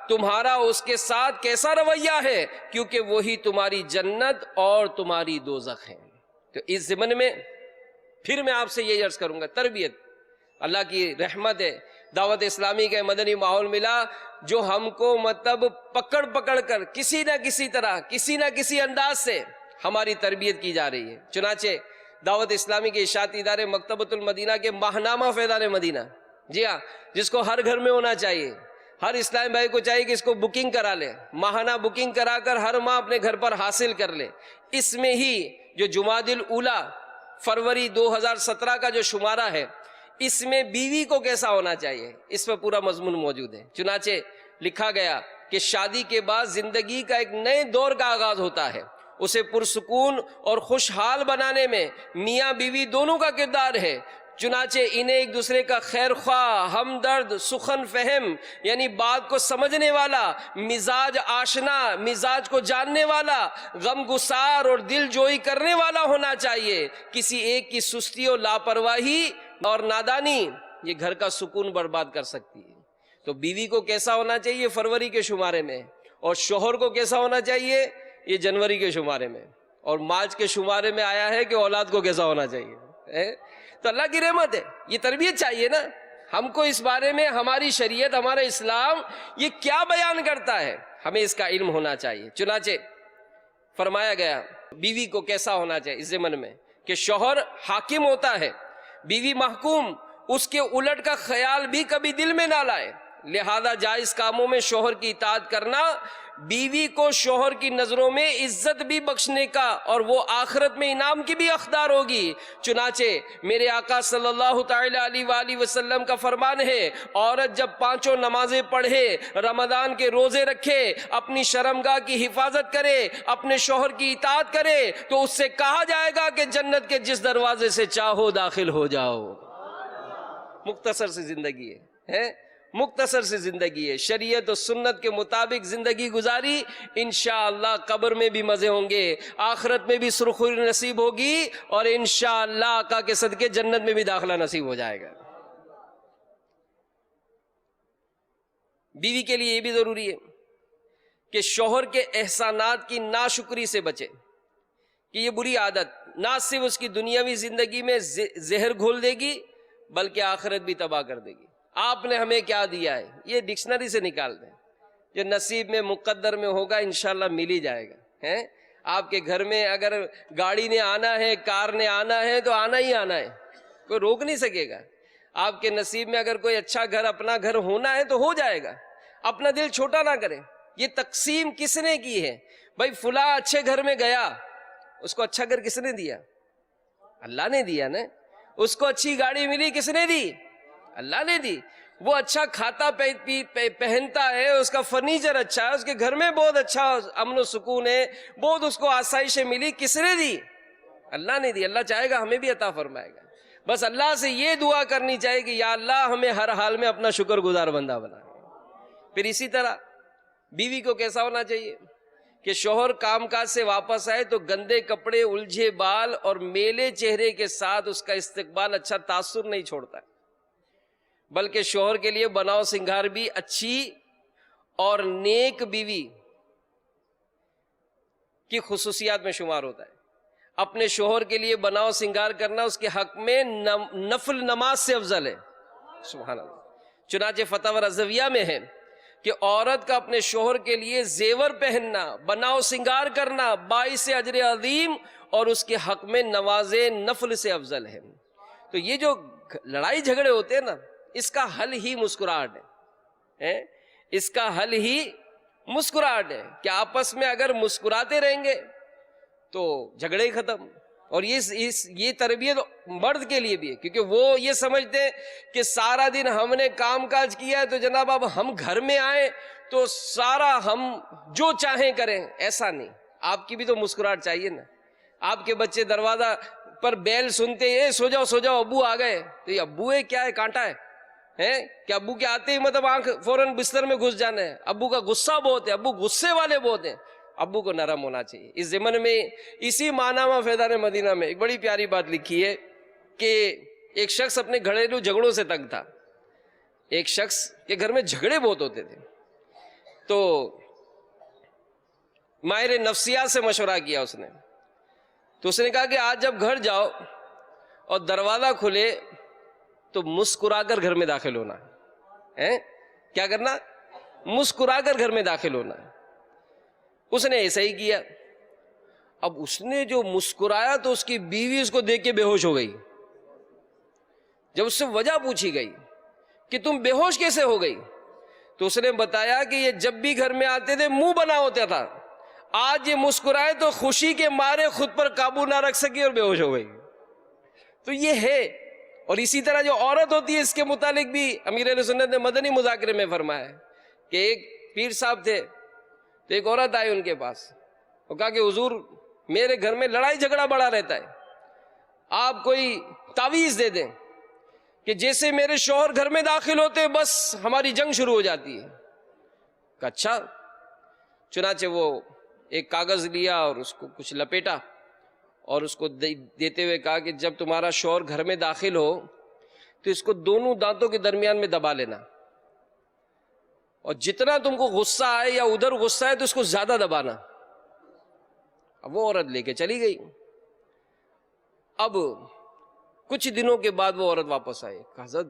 تمہارا اس کے ساتھ کیسا رویہ ہے، کیونکہ وہی تمہاری جنت اور تمہاری دوزخ ہے۔ تو اس ضمن میں پھر میں آپ سے یہ عرض کروں گا، تربیت اللہ کی رحمت ہے، دعوت اسلامی کا مدنی ماحول ملا جو ہم کو مطلب پکڑ کر کسی نہ کسی طرح، کسی نہ کسی انداز سے ہماری تربیت کی جا رہی ہے۔ چنانچہ دعوت اسلامی کے اشاعتی ادارے مکتبۃ المدینہ کے ماہنامہ فیضان مدینہ، جی ہاں، جس کو ہر گھر میں ہونا چاہیے، ہر اسلامی بھائی کو چاہیے کہ اس کو بکنگ کرا لے، ماہانہ بکنگ کرا کر ہر ماہ اپنے گھر پر حاصل کر لے۔ اس میں ہی جو جمادی الاولیٰ فروری 2017 کا جو شمارہ ہے، اس میں بیوی کو کیسا ہونا چاہیے، اس میں پورا مضمون موجود ہے۔ چنانچہ لکھا گیا کہ شادی کے بعد زندگی کا ایک نئے دور کا آغاز ہوتا ہے، اسے پرسکون اور خوشحال بنانے میں میاں بیوی دونوں کا کردار ہے۔ چنانچہ انہیں ایک دوسرے کا خیر خواہ، ہمدرد، سخن فہم یعنی بات کو سمجھنے والا، مزاج آشنا، مزاج کو جاننے والا، غم گسار اور دل جوئی کرنے والا ہونا چاہیے۔ کسی ایک کی سستی اور لاپرواہی اور نادانی یہ گھر کا سکون برباد کر سکتی ہے۔ تو بیوی کو کیسا ہونا چاہیے فروری کے شمارے میں، اور شوہر کو کیسا ہونا چاہیے یہ جنوری کے شمارے میں، اور مارچ کے شمارے میں آیا ہے کہ اولاد کو کیسا ہونا چاہیے۔ تو اللہ کی رحمت ہے، یہ تربیت چاہیے نا ہم کو، اس بارے میں ہماری شریعت، ہمارا اسلام یہ کیا بیان کرتا ہے، ہمیں اس کا علم ہونا چاہیے۔ چنانچہ فرمایا گیا بیوی کو کیسا ہونا چاہیے اس ضمن میں کہ شوہر حاکم ہوتا ہے، بیوی محکوم، اس کے الٹ کا خیال بھی کبھی دل میں نہ لائے، لہذا جائز کاموں میں شوہر کی اطاعت کرنا بیوی کو شوہر کی نظروں میں عزت بھی بخشنے کا اور وہ آخرت میں انعام کی بھی حقدار ہوگی۔ چنانچہ میرے آقا صلی اللہ تعالی علیہ وآلہ وسلم کا فرمان ہے، عورت جب 5 نمازیں پڑھے، رمضان کے روزے رکھے، اپنی شرمگاہ کی حفاظت کرے، اپنے شوہر کی اطاعت کرے تو اس سے کہا جائے گا کہ جنت کے جس دروازے سے چاہو داخل ہو جاؤ۔ مختصر سی زندگی ہے، مختصر سی زندگی ہے، شریعت و سنت کے مطابق زندگی گزاری، انشاءاللہ قبر میں بھی مزے ہوں گے، آخرت میں بھی سرخروئی نصیب ہوگی، اور انشاءاللہ آقا کے صدقے جنت میں بھی داخلہ نصیب ہو جائے گا۔ بیوی کے لیے یہ بھی ضروری ہے کہ شوہر کے احسانات کی ناشکری سے بچے، کہ یہ بری عادت نہ صرف اس کی دنیاوی زندگی میں زہر گھول دے گی بلکہ آخرت بھی تباہ کر دے گی۔ آپ نے ہمیں کیا دیا ہے یہ ڈکشنری سے نکال دیں، جو نصیب میں مقدر میں ہوگا انشاءاللہ مل ہی جائے گا۔ آپ کے گھر میں اگر گاڑی نے آنا ہے، کار نے آنا ہے تو آنا ہی آنا ہے، کوئی روک نہیں سکے گا. آپ کے نصیب میں اگر کوئی اچھا گھر، اپنا گھر ہونا ہے تو ہو جائے گا. اپنا دل چھوٹا نہ کریں. یہ تقسیم کس نے کی ہے؟ بھائی فلاں اچھے گھر میں گیا، اس کو اچھا گھر کس نے دیا؟ اللہ نے دیا نا. اس کو اچھی گاڑی ملی، کس نے دی؟ اللہ نے دی. وہ اچھا کھاتا پہنتا ہے، اس کا فرنیچر اچھا ہے، اس کے گھر میں بہت اچھا امن و سکون ہے، بہت اس کو آسائشیں ملی، کس نے دی؟ اللہ نے دی. اللہ چاہے گا ہمیں بھی عطا فرمائے گا. بس اللہ سے یہ دعا کرنی چاہیے کہ یا اللہ ہمیں ہر حال میں اپنا شکر گزار بندہ بنا. پھر اسی طرح بیوی کو کیسا ہونا چاہیے کہ شوہر کام کاج سے واپس آئے تو گندے کپڑے، الجھے بال اور میلے چہرے کے ساتھ اس کا استقبال اچھا تاثر نہیں چھوڑتا ہے، بلکہ شوہر کے لیے بناؤ سنگھار بھی اچھی اور نیک بیوی کی خصوصیات میں شمار ہوتا ہے. اپنے شوہر کے لیے بناؤ سنگھار کرنا اس کے حق میں نفل نماز سے افضل ہے. سبحان اللہ. چنانچہ فتاوی رضویہ میں ہے کہ عورت کا اپنے شوہر کے لیے زیور پہننا، بناؤ سنگار کرنا باعث اجر عظیم اور اس کے حق میں نماز نفل سے افضل ہے. تو یہ جو لڑائی جھگڑے ہوتے ہیں نا، اس کا حل ہی مسکراہٹ ہے. اس کا حل ہی مسکراہٹ ہے کہ آپس میں اگر مسکراتے رہیں گے تو جھگڑے ہی ختم. اور یہ تربیت مرد کے لیے بھی ہے، کیونکہ وہ یہ سمجھتے ہیں کہ سارا دن ہم نے کام کاج کیا ہے تو جناب اب ہم گھر میں آئیں تو سارا ہم جو چاہیں کریں. ایسا نہیں. آپ کی بھی تو مسکراہٹ چاہیے نا. آپ کے بچے دروازہ پر بیل سنتے ہیں، سو جاؤ سو جاؤ ابو آ گئے، تو یہ ابو ہے کیا ہے؟ کانٹا ہے کہ ابو کے آتے ہی مطلب آنکھ فوراً بستر میں گھس جانا ہے. ابو کا غصہ بہت ہے، ابو غصے والے بہت ہیں. ابو کو نرم ہونا چاہیے. اس ضمن میں اسی معنی میں فیضان مدینہ میں ایک بڑی پیاری بات لکھی ہے کہ ایک شخص اپنے گھریلو جھگڑوں سے تنگ تھا. ایک شخص کے گھر میں جھگڑے بہت ہوتے تھے، تو ماہر نفسیات سے مشورہ کیا اس نے. تو اس نے کہا کہ آج جب گھر جاؤ اور دروازہ کھلے تو مسکرا کر گھر میں داخل ہونا ہے. کیا کرنا؟ مسکرا کر گھر میں داخل ہونا. اس نے ایسا ہی کیا. اب اس نے جو مسکرایا تو اس کی بیوی اس کو دیکھ کے بے ہوش ہو گئی. جب اس سے وجہ پوچھی گئی کہ تم بے ہوش کیسے ہو گئی، تو اس نے بتایا کہ یہ جب بھی گھر میں آتے تھے منہ بنا ہوتا تھا، آج یہ مسکرائے تو خوشی کے مارے خود پر قابو نہ رکھ سکی اور بے ہوش ہو گئی. تو یہ ہے. اور اسی طرح جو عورت ہوتی ہے، اس کے متعلق بھی امیر اہل سنت نے مدنی مذاکرے میں فرمایا کہ ایک پیر صاحب تھے تو ایک عورت آئی ان کے پاس. وہ کہا کہ حضور میرے گھر میں لڑائی جھگڑا بڑا رہتا ہے، آپ کوئی تعویذ دے دیں کہ جیسے میرے شوہر گھر میں داخل ہوتے بس ہماری جنگ شروع ہو جاتی ہے. کہ اچھا. چنانچہ وہ ایک کاغذ لیا اور اس کو کچھ لپیٹا اور اس کو دیتے ہوئے کہا کہ جب تمہارا شوہر گھر میں داخل ہو تو اس کو دونوں دانتوں کے درمیان میں دبا لینا، اور جتنا تم کو غصہ آئے یا ادھر غصہ ہے تو اس کو زیادہ دبانا. اب وہ عورت لے کے چلی گئی. اب کچھ دنوں کے بعد وہ عورت واپس آئی. کہا حضرت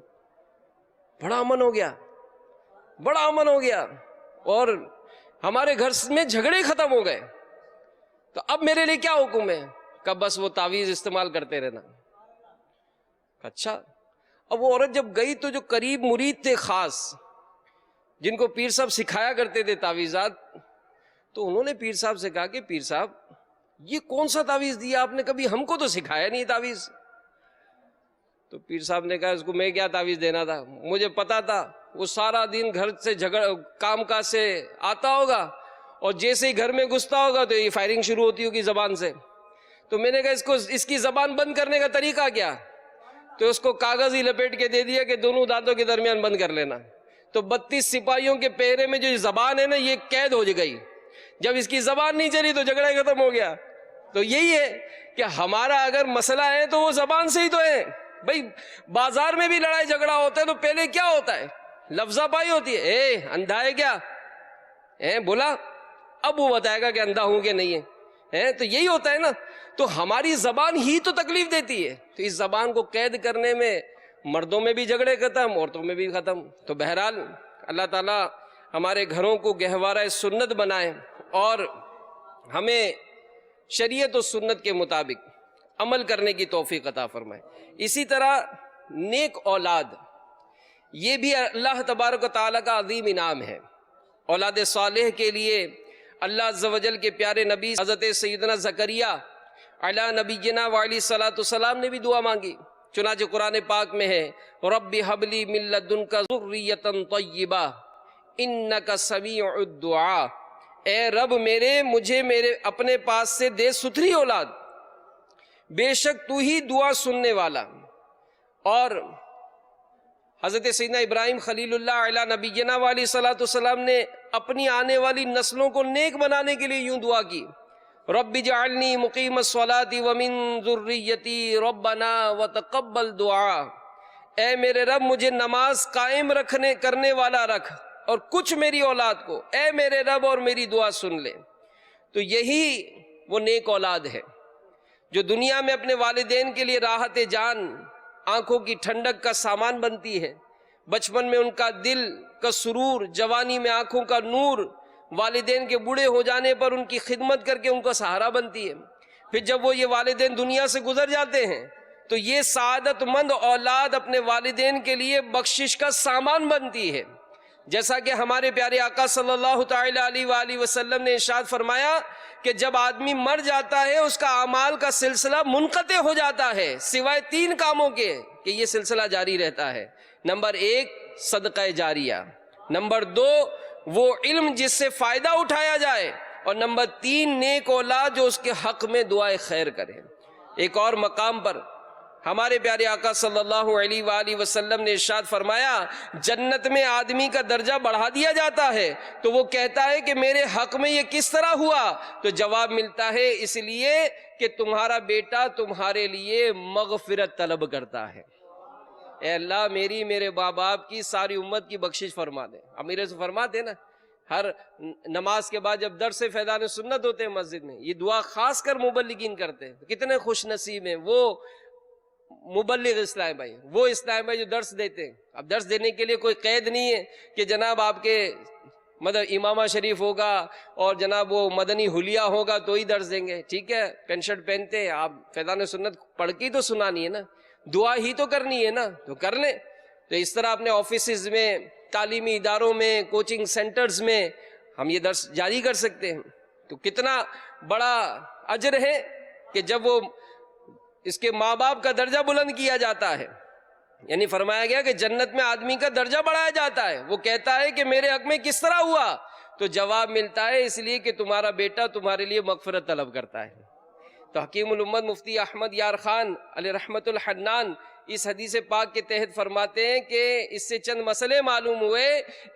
بڑا امن ہو گیا، بڑا امن ہو گیا اور ہمارے گھر میں جھگڑے ختم ہو گئے، تو اب میرے لیے کیا حکم ہے؟ کہ بس وہ تعویذ استعمال کرتے رہنا. اچھا. اب وہ عورت جب گئی تو جو قریب مرید تھے خاص، جن کو پیر صاحب سکھایا کرتے تھے تعویذات، تو انہوں نے پیر صاحب سے کہا کہ پیر صاحب یہ کون سا تعویذ دیا آپ نے؟ کبھی ہم کو تو سکھایا نہیں تعویذ. تو پیر صاحب نے کہا اس کو میں کیا تعویذ دینا تھا، مجھے پتا تھا وہ سارا دن گھر سے کام کاج سے آتا ہوگا اور جیسے ہی گھر میں گھستا ہوگا تو یہ فائرنگ شروع ہوتی ہوگی زبان سے. تو میں نے کہا اس کی زبان بند کرنے کا طریقہ کیا؟ تو اس کو کاغذ ہی لپیٹ کے دے دیا کہ دونوں دانتوں کے درمیان بند کر لینا. تو 32 سپاہیوں کے پہرے میں جو زبان ہے نا یہ قید ہو گئی. جب اس کی زبان نہیں چلی تو جھگڑا ختم ہو گیا. تو یہی ہے کہ ہمارا اگر مسئلہ ہے تو وہ زبان سے ہی تو ہے. بھائی بازار میں بھی لڑائی جھگڑا ہوتا ہے تو پہلے کیا ہوتا ہے؟ لفظہ پائی ہوتی ہے. اے اندھا ہے کیا؟ بولا. اب وہ بتائے گا کہ اندھا ہوں کہ نہیں ہے. تو یہی ہوتا ہے نا. تو ہماری زبان ہی تو تکلیف دیتی ہے. تو اس زبان کو قید کرنے میں مردوں میں بھی جھگڑے ختم، عورتوں میں بھی ختم. تو بہرحال اللہ تعالیٰ ہمارے گھروں کو گہوارہ سنت بنائے اور ہمیں شریعت و سنت کے مطابق عمل کرنے کی توفیق عطا فرمائے۔ اسی طرح نیک اولاد، یہ بھی اللہ تبارک و تعالیٰ کا عظیم انعام ہے۔ اولاد صالح کے لیے اللہ عز و جل کے پیارے نبی حضرت سیدنا زکریا علی نبینا وعلی صلاۃ السلام نے بھی دعا مانگی، چنانچہ قرآن پاک میں ہے رب ہب لی من لدنک ذریۃ طیبہ انک سمیع الدعاء، اے رب مجھے میرے اپنے پاس سے دے ستھری اولاد، بے شک تو ہی دعا سننے والا۔ اور حضرت سیدنا ابراہیم خلیل اللہ علیہ نبینا والی صلاۃ والسلام نے اپنی آنے والی نسلوں کو نیک بنانے کے لیے یوں دعا کی، رب اجعلنی مقیم الصلاۃ ومن ذریتی ربنا وتقبل دعا، اے میرے رب مجھے نماز قائم کرنے والا رکھ اور کچھ میری اولاد کو، اے میرے رب اور میری دعا سن لے۔ تو یہی وہ نیک اولاد ہے جو دنیا میں اپنے والدین کے لیے راحت جان، آنکھوں کی ٹھنڈک کا سامان بنتی ہے، بچپن میں ان کا دل کا سرور، جوانی میں آنکھوں کا نور، والدین کے بوڑھے ہو جانے پر ان کی خدمت کر کے ان کا سہارا بنتی ہے۔ پھر جب وہ یہ والدین دنیا سے گزر جاتے ہیں تو یہ سعادت مند اولاد اپنے والدین کے لیے بخشش کا سامان بنتی ہے۔ جیسا کہ ہمارے پیارے آقا صلی اللہ تعالی علیہ وآلہ وسلم نے ارشاد فرمایا کہ جب آدمی مر جاتا ہے اس کا اعمال کا سلسلہ منقطع ہو جاتا ہے سوائے 3 کاموں کے کہ یہ سلسلہ جاری رہتا ہے۔ نمبر 1 صدقہ جاریہ، نمبر 2 وہ علم جس سے فائدہ اٹھایا جائے، اور نمبر 3 نیک اولاد جو اس کے حق میں دعائے خیر کرے۔ ایک اور مقام پر ہمارے پیارے آقا صلی اللہ علیہ وآلہ وسلم نے ارشاد فرمایا جنت میں آدمی کا درجہ بڑھا دیا جاتا ہے تو وہ کہتا ہے کہ میرے حق میں یہ کس طرح ہوا؟ تو جواب ملتا ہے اس لیے کہ تمہارا بیٹا تمہارے لیے مغفرت طلب کرتا ہے۔ اے اللہ میرے ماں باپ کی ساری امت کی بخشش فرما دے۔ اب میرے سے فرماتے نا ہر نماز کے بعد جب درس فیضان سنت ہوتے ہیں مسجد میں، یہ دعا خاص کر مبلغین کرتے ہیں۔ کتنے خوش نصیب ہیں وہ مبلغ اسلام بھائی، وہ اسلام بھائی جو درس دیتے ہیں۔ اب درس دینے کے لیے کوئی قید نہیں ہے کہ جناب آپ کے مطلب امامہ شریف ہوگا اور جناب وہ مدنی حلیہ ہوگا تو ہی درس دیں گے، ٹھیک ہے، پینٹ شرٹ پہنتے ہیں آپ، فیضان سنت پڑھ کے تو سنانی ہے نا، دعا ہی تو کرنی ہے نا، تو کر لیں۔ تو اس طرح اپنے آفیسز میں، تعلیمی اداروں میں، کوچنگ سینٹرز میں ہم یہ درس جاری کر سکتے ہیں۔ تو کتنا بڑا اجر ہے کہ جب وہ اس کے ماں باپ کا درجہ بلند کیا جاتا ہے، یعنی فرمایا گیا کہ جنت میں آدمی کا درجہ بڑھایا جاتا ہے۔ وہ کہتا ہے کہ میرے حق میں کس طرح ہوا؟ تو جواب ملتا ہے اس لیے کہ تمہارا بیٹا تمہارے لیے مغفرت طلب کرتا ہے۔ تو حکیم الامت مفتی احمد یار خان علیہ رحمت الحنان اس حدیث پاک کے تحت فرماتے ہیں کہ اس سے چند مسئلے معلوم ہوئے۔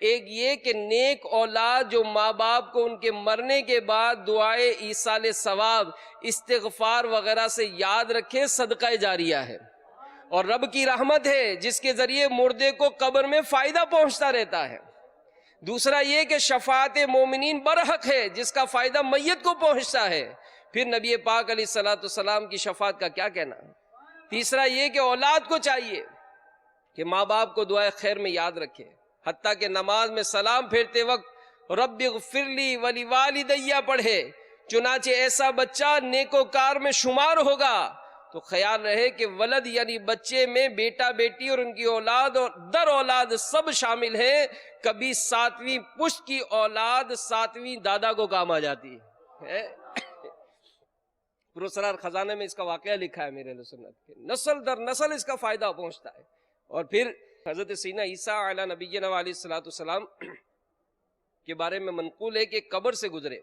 ایک یہ کہ نیک اولاد جو ماں باپ کو ان کے مرنے کے بعد دعائے ایصال ثواب، استغفار وغیرہ سے یاد رکھے، صدقہ جاریہ ہے، اور رب کی رحمت ہے جس کے ذریعے مردے کو قبر میں فائدہ پہنچتا رہتا ہے۔ دوسرا یہ کہ شفاعت مومنین برحق ہے جس کا فائدہ میت کو پہنچتا ہے۔ پھر نبی پاک علیہ الصلوۃ والسلام کی شفاعت کا کیا کہنا۔ تیسرا یہ کہ اولاد کو چاہیے کہ ماں باپ کو دعائے خیر میں یاد رکھے، حتیٰ کہ نماز میں سلام پھیرتے وقت رب اغفر لی ولی والدیہ پڑھے۔ چنانچہ ایسا بچہ نیکوکار میں شمار ہوگا۔ تو خیال رہے کہ ولد یعنی بچے میں بیٹا بیٹی اور ان کی اولاد اور در اولاد سب شامل ہیں۔ کبھی 7ویں پشت کی اولاد 7ویں دادا کو کام آ جاتی ہے۔ پرسرار خزانے میں اس کا واقعہ لکھا ہے میرے سنت کے، نسل در نسل اس کا فائدہ پہنچتا ہے۔ اور پھر حضرت سیدنا عیسیٰ علیہ نبینا علیہ الصلوۃ والسلام کے بارے میں منقول ہے کہ قبر سے گزرے،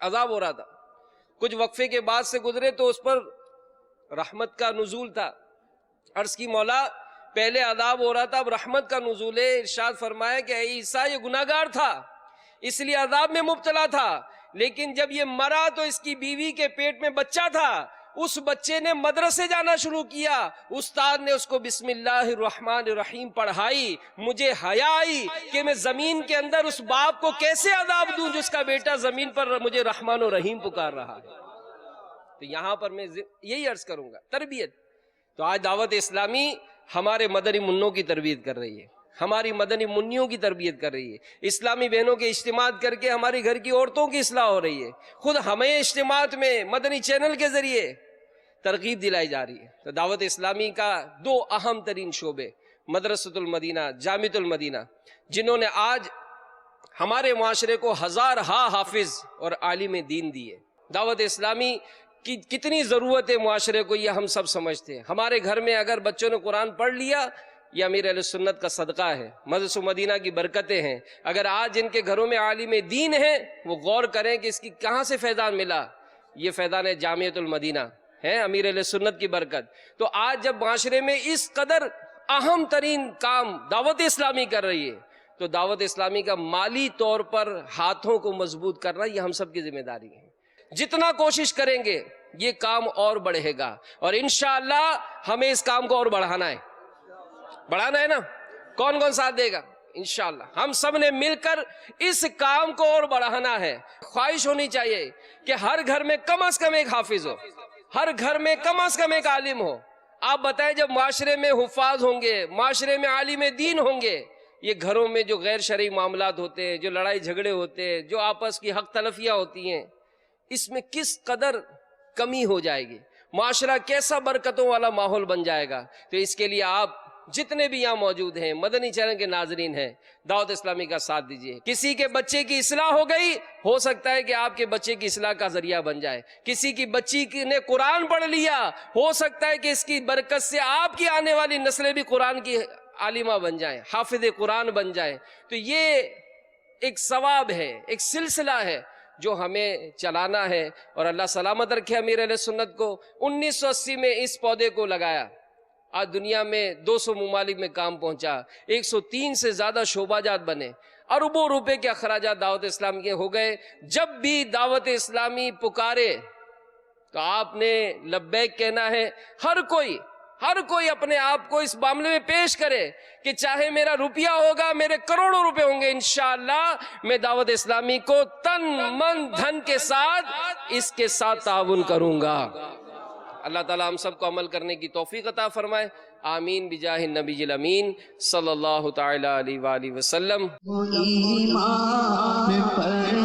عذاب ہو رہا تھا، کچھ وقفے کے بعد سے گزرے تو اس پر رحمت کا نزول تھا۔ عرض کی مولا پہلے عذاب ہو رہا تھا اب رحمت کا نزول ہے۔ ارشاد فرمایا کہ اے عیسیٰ یہ گناہ گار تھا اس لیے عذاب میں مبتلا تھا، لیکن جب یہ مرا تو اس کی بیوی کے پیٹ میں بچہ تھا، اس بچے نے مدرسے جانا شروع کیا، استاد نے اس کو بسم اللہ الرحمن الرحیم پڑھائی، مجھے حیا آئی کہ میں زمین کے اندر اس باپ کو کیسے عذاب دوں جس کا بیٹا زمین پر مجھے رحمان و رحیم پکار رہا ہے۔ تو یہاں پر میں یہی عرض کروں گا، تربیت۔ تو آج دعوت اسلامی ہمارے مدنی منوں کی تربیت کر رہی ہے، ہماری مدنی منیوں کی تربیت کر رہی ہے، اسلامی بہنوں کے اجتماعات کر کے ہماری گھر کی عورتوں کی اصلاح ہو رہی ہے، خود ہمیں اجتماعات میں مدنی چینل کے ذریعے ترغیب دلائی جا رہی ہے۔ تو دعوت اسلامی کا دو اہم ترین شعبے مدرسۃ المدینہ، جامعۃ المدینہ، جنہوں نے آج ہمارے معاشرے کو ہزارہا حافظ اور عالم دین دیے۔ دعوت اسلامی کی کتنی ضرورت ہے معاشرے کو یہ ہم سب سمجھتے ہیں۔ ہمارے گھر میں اگر بچوں نے قرآن پڑھ لیا، یہ امیر اہل سنت کا صدقہ ہے، مدرسہ مدینہ کی برکتیں ہیں۔ اگر آج ان کے گھروں میں عالم دین ہیں، وہ غور کریں کہ اس کی کہاں سے فیضان ملا۔ یہ فیضان ہے جامعۃ المدینہ ہے، امیر اہل سنت کی برکت۔ تو آج جب معاشرے میں اس قدر اہم ترین کام دعوت اسلامی کر رہی ہے، تو دعوت اسلامی کا مالی طور پر ہاتھوں کو مضبوط کرنا یہ ہم سب کی ذمہ داری ہے۔ جتنا کوشش کریں گے یہ کام اور بڑھے گا، اور انشاءاللہ ہمیں اس کام کو اور بڑھانا ہے نا۔ کون کون ساتھ دے گا؟ انشاءاللہ ہم سب نے مل کر اس کام کو اور بڑھانا ہے۔ خواہش ہونی چاہیے کہ ہر گھر میں کم از کم ایک حافظ ہو، ہر گھر میں کم از کم ایک عالم ہو۔ آپ بتائیں جب معاشرے میں حفاظ ہوں گے، معاشرے میں عالم دین ہوں گے، یہ گھروں میں جو غیر شرعی معاملات ہوتے ہیں، جو لڑائی جھگڑے ہوتے ہیں، جو آپس کی حق تلفیاں ہوتی ہیں، اس میں کس قدر کمی ہو جائے گی، معاشرہ کیسا برکتوں والا ماحول بن جائے گا۔ تو اس کے لیے آپ جتنے بھی یہاں موجود ہیں، مدنی چینل کے ناظرین ہیں، دعوت اسلامی کا ساتھ دیجیے۔ کسی کے بچے کی اصلاح ہو گئی، ہو سکتا ہے کہ آپ کے بچے کی اصلاح کا ذریعہ بن جائے۔ کسی کی بچی نے قرآن پڑھ لیا، ہو سکتا ہے کہ اس کی برکت سے آپ کی آنے والی نسلیں بھی قرآن کی عالمہ بن جائیں، حافظ قرآن بن جائیں۔ تو یہ ایک ثواب ہے، ایک سلسلہ ہے جو ہمیں چلانا ہے، اور اللہ سلامت رکھے امیر اہل سنت کو۔ 1980 میں اس پودے کو لگایا، آج دنیا میں 200 ممالک میں کام پہنچا، 103 سے زیادہ شعبہ جات بنے، اربوں روپے کے اخراجات دعوت اسلام کے ہو گئے۔ جب بھی دعوت اسلامی پکارے تو آپ نے لبیک کہنا ہے۔ ہر کوئی اپنے آپ کو اس معاملے میں پیش کرے کہ چاہے میرا روپیہ ہوگا، میرے کروڑوں روپے ہوں گے، انشاءاللہ میں دعوت اسلامی کو تن من دھن کے ساتھ اس کے ساتھ تعاون کروں گا۔ اللہ تعالیٰ ہم سب کو عمل کرنے کی توفیق عطا فرمائے، آمین بجاہ النبی الامین صلی اللہ تعالی علیہ وآلہ وسلم۔ ایمان پر